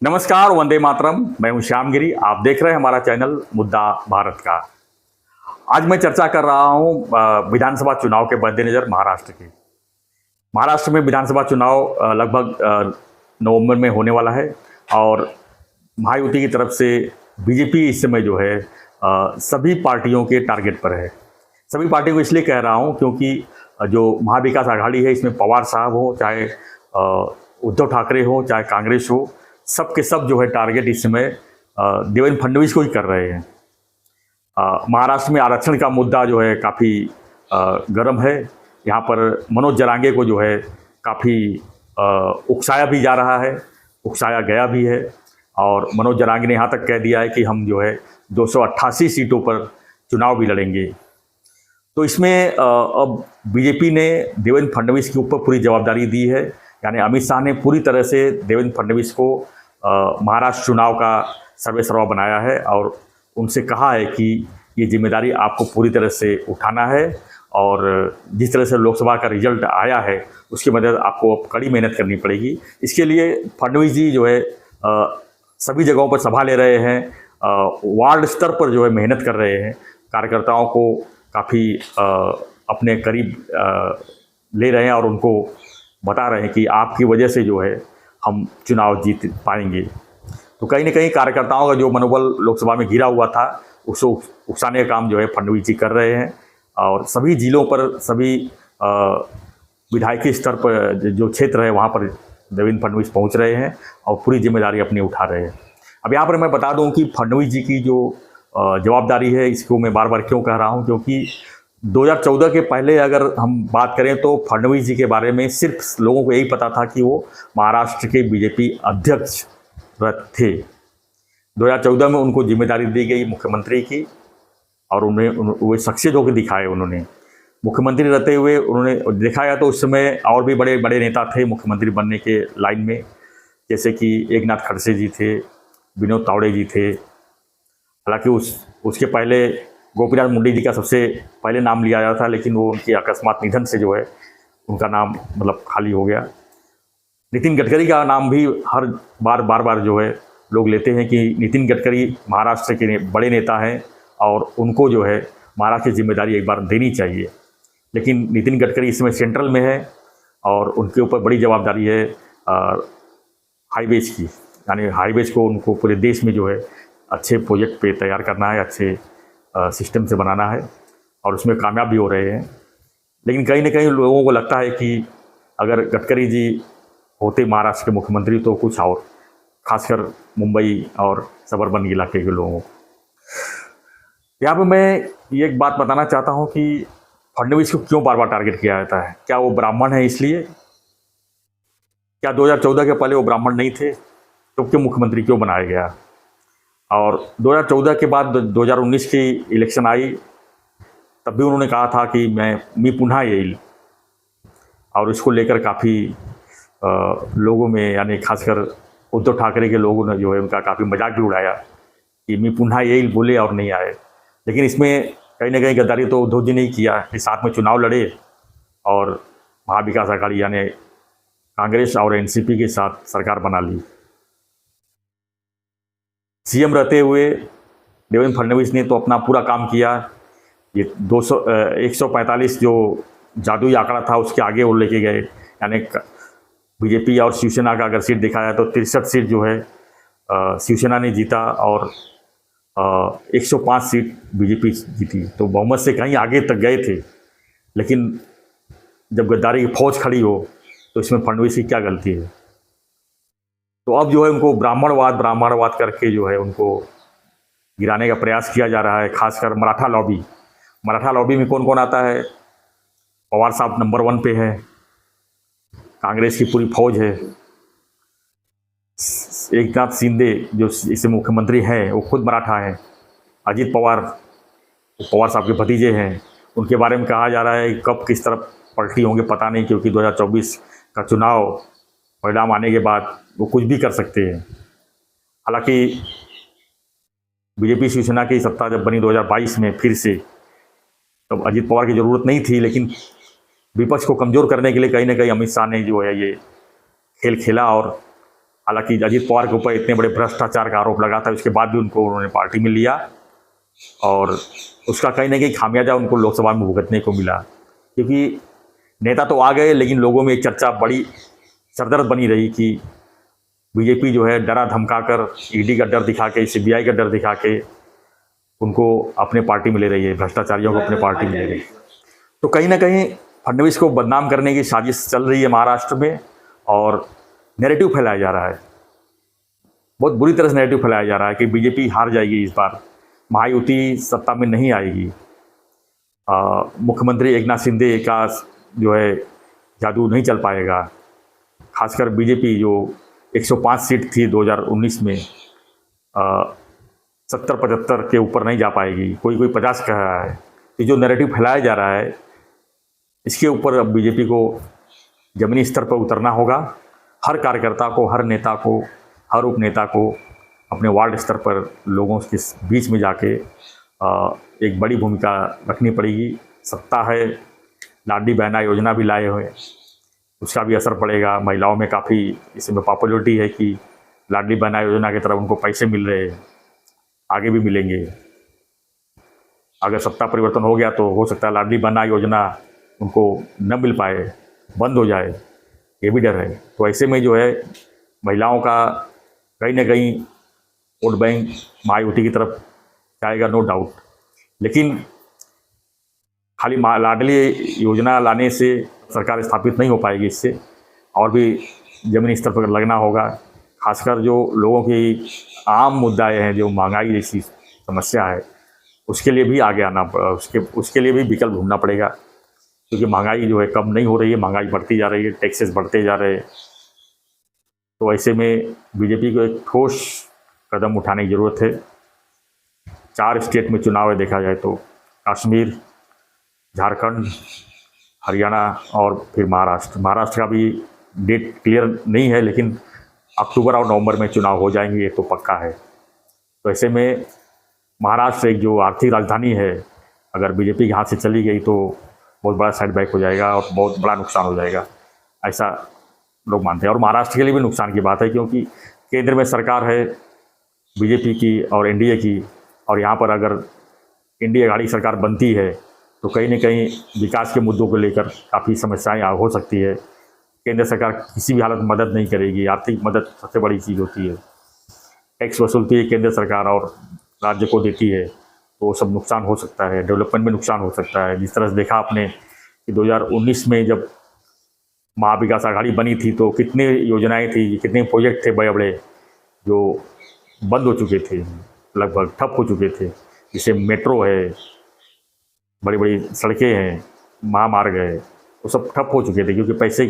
नमस्कार, वंदे मातरम। मैं हूं श्याम गिरी। आप देख रहे हैं हमारा चैनल मुद्दा भारत का। आज मैं चर्चा कर रहा हूं विधानसभा चुनाव के मद्देनजर महाराष्ट्र की। महाराष्ट्र में विधानसभा चुनाव लगभग नवंबर में होने वाला है और महायुति की तरफ से बीजेपी इस समय जो है सभी पार्टियों के टारगेट पर है। सभी पार्टियों को इसलिए कह रहा हूं क्योंकि जो महाविकास आघाड़ी है इसमें पवार साहब हो, चाहे उद्धव ठाकरे हो, चाहे कांग्रेस हो, सब के सब जो है टारगेट इस समय देवेंद्र फडणवीस को ही कर रहे हैं। महाराष्ट्र में आरक्षण का मुद्दा जो है काफ़ी गर्म है। यहाँ पर मनोज जरांगे को जो है काफ़ी उकसाया भी जा रहा है, उकसाया गया भी है और मनोज जरांगे ने यहाँ तक कह दिया है कि हम जो है 288 सीटों पर चुनाव भी लड़ेंगे। तो इसमें अब बीजेपी ने देवेंद्र फडणवीस के ऊपर पूरी जवाबदारी दी है। यानी अमित शाह ने पूरी तरह से देवेंद्र फडणवीस को महाराष्ट्र चुनाव का सर्वेसर्वा बनाया है और उनसे कहा है कि ये जिम्मेदारी आपको पूरी तरह से उठाना है और जिस तरह से लोकसभा का रिजल्ट आया है उसकी मदद आपको अब कड़ी मेहनत करनी पड़ेगी। इसके लिए फडणवीस जी जो है सभी जगहों पर सभा ले रहे हैं, वार्ड स्तर पर जो है मेहनत कर रहे हैं, कार्यकर्ताओं को काफ़ी अपने करीब ले रहे हैं और उनको बता रहे हैं कि आपकी वजह से जो है हम चुनाव जीत पाएंगे। तो कहीं ना कहीं कार्यकर्ताओं का जो मनोबल लोकसभा में गिरा हुआ था उसको उकसाने का काम जो है फडणवीस जी कर रहे हैं और सभी जिलों पर, सभी विधायकी स्तर पर जो क्षेत्र है वहाँ पर देवेंद्र फडणवीस पहुँच रहे हैं और पूरी जिम्मेदारी अपनी उठा रहे हैं। अब यहाँ पर मैं बता दूँ कि फडणवीस जी की जो जवाबदारी है इसको मैं बार बार क्यों कह रहा हूँ, क्योंकि 2014 के पहले अगर हम बात करें तो फडणवीस जी के बारे में सिर्फ लोगों को यही पता था कि वो महाराष्ट्र के बीजेपी अध्यक्ष थे। 2014 में उनको जिम्मेदारी दी गई मुख्यमंत्री की और उन्हें वो सक्सेस होकर दिखाए। उन्होंने मुख्यमंत्री रहते हुए उन्होंने दिखाया। तो उस समय और भी बड़े बड़े नेता थे मुख्यमंत्री बनने के लाइन में, जैसे कि एकनाथ खड़से जी थे, विनोद तावड़े जी थे। हालांकि उसके पहले गोपीनाथ मुंडे जी का सबसे पहले नाम लिया जाता था, लेकिन वो उनकी अकस्मात निधन से जो है उनका नाम मतलब खाली हो गया। नितिन गडकरी का नाम भी हर बार जो है लोग लेते हैं कि नितिन गडकरी महाराष्ट्र के बड़े नेता हैं और उनको जो है महाराष्ट्र की जिम्मेदारी एक बार देनी चाहिए। लेकिन नितिन गडकरी इस समय सेंट्रल में है और उनके ऊपर बड़ी जवाबदारी है हाईवेज की। यानी हाईवेज को उनको पूरे देश में जो है अच्छे प्रोजेक्ट पे तैयार करना है, अच्छे सिस्टम से बनाना है और उसमें कामयाब भी हो रहे हैं। लेकिन कहीं ना कहीं लोगों को लगता है कि अगर गडकरी जी होते महाराष्ट्र के मुख्यमंत्री तो कुछ और, खासकर मुंबई और सबर्बन इलाके के लोगों को। यहाँ पे मैं ये एक बात बताना चाहता हूँ कि फडणवीस को क्यों बार बार टारगेट किया जाता है। क्या वो ब्राह्मण है इसलिए? क्या 2014 के पहले वो ब्राह्मण नहीं थे? तो क्यों मुख्यमंत्री क्यों बनाया गया? और 2014 के बाद 2019 की इलेक्शन आई, तब भी उन्होंने कहा था कि मी पुन्हा येईल और इसको लेकर काफ़ी लोगों में, यानी खासकर उद्धव ठाकरे के लोगों ने जो है उनका काफ़ी मजाक भी उड़ाया कि मी पुन्हा येईल बोले और नहीं आए। लेकिन इसमें कहीं ना कहीं गद्दारी तो उद्धव जी ने ही किया कि साथ में चुनाव लड़े और महाविकास आघाड़ी यानी कांग्रेस और एनसीपी के साथ सरकार बना ली। सीएम रहते हुए देवेंद्र फडणवीस ने तो अपना पूरा काम किया। ये 145 जो जादुई आंकड़ा था उसके आगे वो लेके गए। यानी बीजेपी और शिवसेना का अगर सीट देखा जाए तो 63 सीट जो है शिवसेना ने जीता और 105 सीट बीजेपी जीती। तो बहुमत से कहीं आगे तक गए थे। लेकिन जब गद्दारी की फौज खड़ी हो तो इसमें फडणवीस की क्या गलती है? तो अब जो है उनको ब्राह्मणवाद करके जो है उनको गिराने का प्रयास किया जा रहा है। खासकर मराठा लॉबी में कौन कौन आता है? पवार साहब नंबर 1 पे है, कांग्रेस की पूरी फौज है, एकनाथ शिंदे जो इसे मुख्यमंत्री हैं वो खुद मराठा हैं, अजित पवार साहब के भतीजे हैं। उनके बारे में कहा जा रहा है कब किस तरफ पलटी होंगे पता नहीं, क्योंकि 2024 का चुनाव परिणाम आने के बाद वो कुछ भी कर सकते हैं। हालांकि बीजेपी शिवसेना की सत्ता जब बनी 2022 में फिर से, तब अजित पवार की ज़रूरत नहीं थी, लेकिन विपक्ष को कमज़ोर करने के लिए कहीं ना कहीं अमित शाह ने जो है ये खेल खेला और हालांकि अजीत पवार के ऊपर इतने बड़े भ्रष्टाचार का आरोप लगा था, उसके बाद भी उनको उन्होंने पार्टी में लिया और उसका कहीं ना कहीं खामियाजा उनको लोकसभा में भुगतने को मिला। क्योंकि नेता तो आ गए, लेकिन लोगों में एक चर्चा बड़ी सरदर्द बनी रही कि बीजेपी जो है डरा धमका कर, ईडी का डर दिखा के, सीबीआई का डर दिखा के उनको अपने पार्टी में ले रही है, भ्रष्टाचारियों को अपने पार्टी में ले रही है। तो कहीं ना कहीं फडणवीस को बदनाम करने की साजिश चल रही है महाराष्ट्र में और नैरेटिव फैलाया जा रहा है, बहुत बुरी तरह से नैरेटिव फैलाया जा रहा है कि बीजेपी हार जाएगी इस बार, महायुति सत्ता में नहीं आएगी, मुख्यमंत्री एकनाथ शिंदे का जो है जादू नहीं चल पाएगा, खासकर बीजेपी जो 105 सीट थी 2019 में 70-75 के ऊपर नहीं जा पाएगी, कोई 50 कह रहा है। ये जो नैरेटिव फैलाया जा रहा है, इसके ऊपर अब बीजेपी को जमीनी स्तर पर उतरना होगा। हर कार्यकर्ता को, हर नेता को, हर उपनेता को अपने वार्ड स्तर पर लोगों के बीच में जाके एक बड़ी भूमिका रखनी पड़ेगी। सत्ता है, लाडली बहना योजना भी लाए हुए, उसका भी असर पड़ेगा। महिलाओं में काफ़ी इसमें पॉपुलरिटी है कि लाडली बहना योजना की तरफ उनको पैसे मिल रहे हैं, आगे भी मिलेंगे। अगर सत्ता परिवर्तन हो गया तो हो सकता है लाडली बहना योजना उनको न मिल पाए, बंद हो जाए, ये भी डर है। तो ऐसे में जो है महिलाओं का कहीं ना कहीं वोट बैंक महायुति की तरफ जाएगा, नो डाउट। लेकिन खाली लाडली योजना लाने से सरकार स्थापित नहीं हो पाएगी, इससे और भी ज़मीनी स्तर पर लगना होगा। खासकर जो लोगों की आम मुद्दाएं हैं, जो महंगाई जैसी समस्या है, उसके लिए भी आगे आना, उसके लिए भी विकल्प ढूंढना पड़ेगा। क्योंकि महंगाई जो है कम नहीं हो रही है, महंगाई बढ़ती जा रही है, टैक्सेस बढ़ते जा रहे हैं। तो ऐसे में बीजेपी को एक ठोस कदम उठाने की ज़रूरत है। 4 स्टेट में चुनाव है, देखा जाए तो कश्मीर, झारखंड, हरियाणा और फिर महाराष्ट्र। महाराष्ट्र का भी डेट क्लियर नहीं है, लेकिन अक्टूबर और नवंबर में चुनाव हो जाएंगे, ये तो पक्का है। तो ऐसे में महाराष्ट्र एक जो आर्थिक राजधानी है, अगर बीजेपी के हाथ से चली गई तो बहुत बड़ा सेटबैक हो जाएगा और बहुत बड़ा नुकसान हो जाएगा, ऐसा लोग मानते हैं। और महाराष्ट्र के लिए भी नुकसान की बात है, क्योंकि केंद्र में सरकार है बीजेपी की और एनडीए की, और यहाँ पर अगर एनडीए आघाड़ी सरकार बनती है तो कहीं ना कहीं विकास के मुद्दों को लेकर काफ़ी समस्याएं हो सकती है। केंद्र सरकार किसी भी हालत में मदद नहीं करेगी, आर्थिक मदद सबसे बड़ी चीज़ होती है। टैक्स वसूलती है केंद्र सरकार और राज्य को देती है, तो सब नुकसान हो सकता है, डेवलपमेंट में नुकसान हो सकता है। जिस तरह से देखा आपने कि 2019 में जब महाविकास आघाड़ी बनी थी तो कितनी योजनाएं थी, कितने प्रोजेक्ट थे बड़े बड़े जो बंद हो चुके थे, लगभग ठप हो चुके थे। जैसे मेट्रो है, बड़ी बड़ी सड़कें हैं, महामार्ग है, वो सब ठप हो चुके थे क्योंकि पैसे,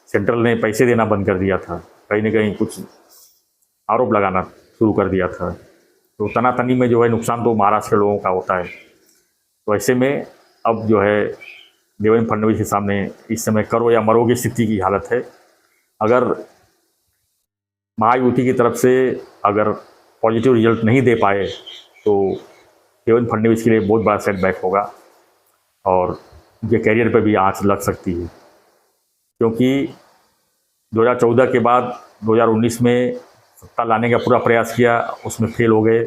सेंट्रल ने पैसे देना बंद कर दिया था, कहीं ना कहीं कुछ आरोप लगाना शुरू कर दिया था। तो तनातनी में जो है नुकसान तो महाराष्ट्र के लोगों का होता है। तो ऐसे में अब जो है देवेंद्र फडणवीस के सामने इस समय करो या मरो की स्थिति की हालत है। अगर महायुति की तरफ से अगर पॉजिटिव रिजल्ट नहीं दे पाए तो देवेंद्र फडणवीस के लिए बहुत बड़ा सेटबैक होगा और उनके कैरियर पर भी आंच लग सकती है। क्योंकि 2014 के बाद 2019 में सत्ता लाने का पूरा प्रयास किया, उसमें फेल हो गए।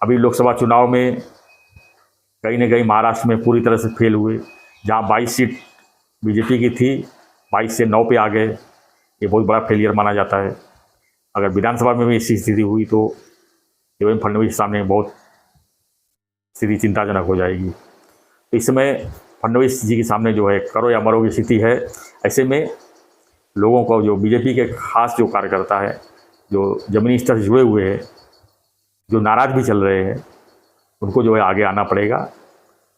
अभी लोकसभा चुनाव में कहीं ना कहीं महाराष्ट्र में पूरी तरह से फेल हुए। जहां 22 सीट बीजेपी की थी, 22 से 9 पे आ गए, ये बहुत बड़ा फेलियर माना जाता है। अगर विधानसभा में भी ऐसी स्थिति हुई तो देवेंद्र फडणवीस के सामने बहुत स्थिति चिंताजनक हो जाएगी। तो इस समय फडणवीस जी के सामने जो है करो या मरो की स्थिति है। ऐसे में लोगों को, जो बीजेपी के खास जो कार्यकर्ता है, जो जमीनी स्तर से जुड़े हुए हैं, जो नाराज भी चल रहे हैं, उनको जो है आगे आना पड़ेगा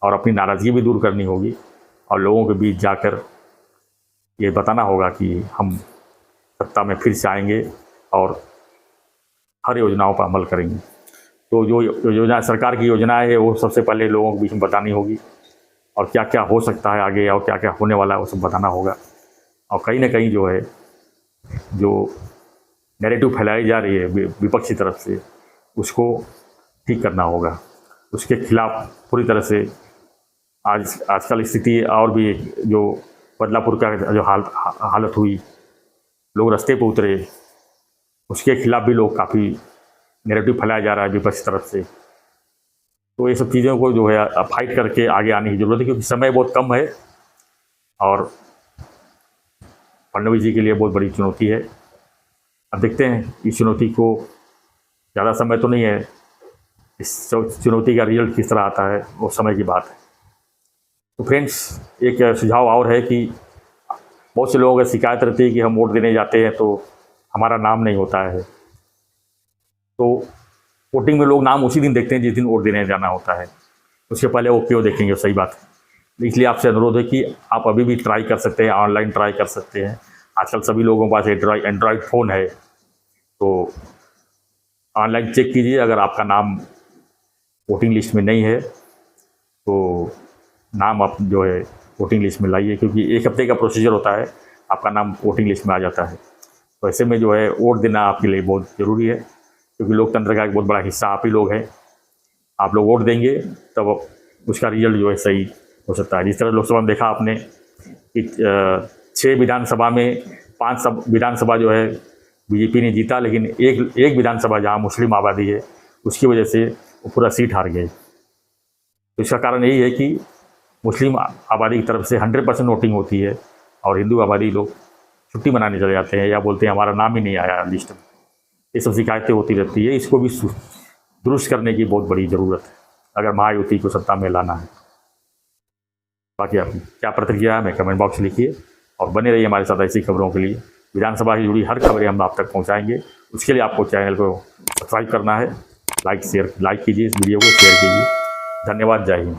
और अपनी नाराज़गी भी दूर करनी होगी और लोगों के बीच जाकर ये बताना होगा कि हम सत्ता में फिर से आएंगे और हर योजनाओं पर अमल करेंगे। तो जो योजना सरकार की योजनाएं है वो सबसे पहले लोगों के बीच में बतानी होगी और क्या क्या हो सकता है आगे और क्या क्या होने वाला है वो सब बताना होगा। और कहीं ना कहीं जो है जो नैरेटिव फैलाई जा रही है विपक्ष की तरफ से, उसको ठीक करना होगा। उसके खिलाफ पूरी तरह से आजकल स्थिति और भी जो बदलापुर का जो हालत हुई, लोग रास्ते पे उतरे, उसके खिलाफ भी लोग काफ़ी नेगेटिव फैलाया जा रहा है विपक्ष तरफ से। तो ये सब चीज़ों को जो है फाइट करके आगे आने की ज़रूरत है, क्योंकि समय बहुत कम है और फडणवीस जी के लिए बहुत बड़ी चुनौती है। अब देखते हैं इस चुनौती को, ज़्यादा समय तो नहीं है, इस चुनौती का रिजल्ट किस तरह आता है वो समय की बात है। तो फ्रेंड्स, एक सुझाव और है कि बहुत से लोगों की शिकायत रहती है कि हम वोट देने जाते हैं तो हमारा नाम नहीं होता है। तो वोटिंग में लोग नाम उसी दिन देखते हैं जिस दिन वोट देने जाना होता है, उसके पहले वो क्यों देखेंगे, सही बात है। इसलिए आपसे अनुरोध है कि आप अभी भी ट्राई कर सकते हैं, ऑनलाइन ट्राई कर सकते हैं। आजकल सभी लोगों के पास एंड्रॉयड फ़ोन है, तो ऑनलाइन चेक कीजिए। अगर आपका नाम वोटिंग लिस्ट में नहीं है तो नाम आप जो है वोटिंग लिस्ट में लाइए, क्योंकि 1 हफ्ते का प्रोसीजर होता है, आपका नाम वोटिंग लिस्ट में आ जाता है। तो ऐसे में जो है वोट देना आपके लिए बहुत ज़रूरी है, क्योंकि लोकतंत्र का एक बहुत बड़ा हिस्सा आप ही लोग हैं। आप लोग वोट देंगे तब उसका रिजल्ट जो है सही हो सकता है। जिस तरह लोकसभा में देखा आपने कि 6 विधानसभा में 5 विधानसभा जो है बीजेपी ने जीता, लेकिन एक विधानसभा जहाँ मुस्लिम आबादी है उसकी वजह से वो पूरा सीट हार गए। तो इसका कारण यही है कि मुस्लिम आबादी की तरफ से 100% वोटिंग होती है और हिंदू आबादी लोग छुट्टी मनाने चले जाते हैं या बोलते हैं हमारा नाम ही नहीं आया लिस्ट में। ये सब शिकायतें होती रहती है, इसको भी दुरुस्त करने की बहुत बड़ी ज़रूरत है अगर महायुति को सत्ता में लाना है। बाकी आपकी क्या प्रतिक्रिया है हमें कमेंट बॉक्स में लिखिए और बने रहिए हमारे साथ ऐसी खबरों के लिए। विधानसभा से जुड़ी हर खबरें हम आप तक पहुंचाएंगे। उसके लिए आपको चैनल को सब्सक्राइब करना है, लाइक कीजिए, इस वीडियो को शेयर कीजिए। धन्यवाद, जय हिंद।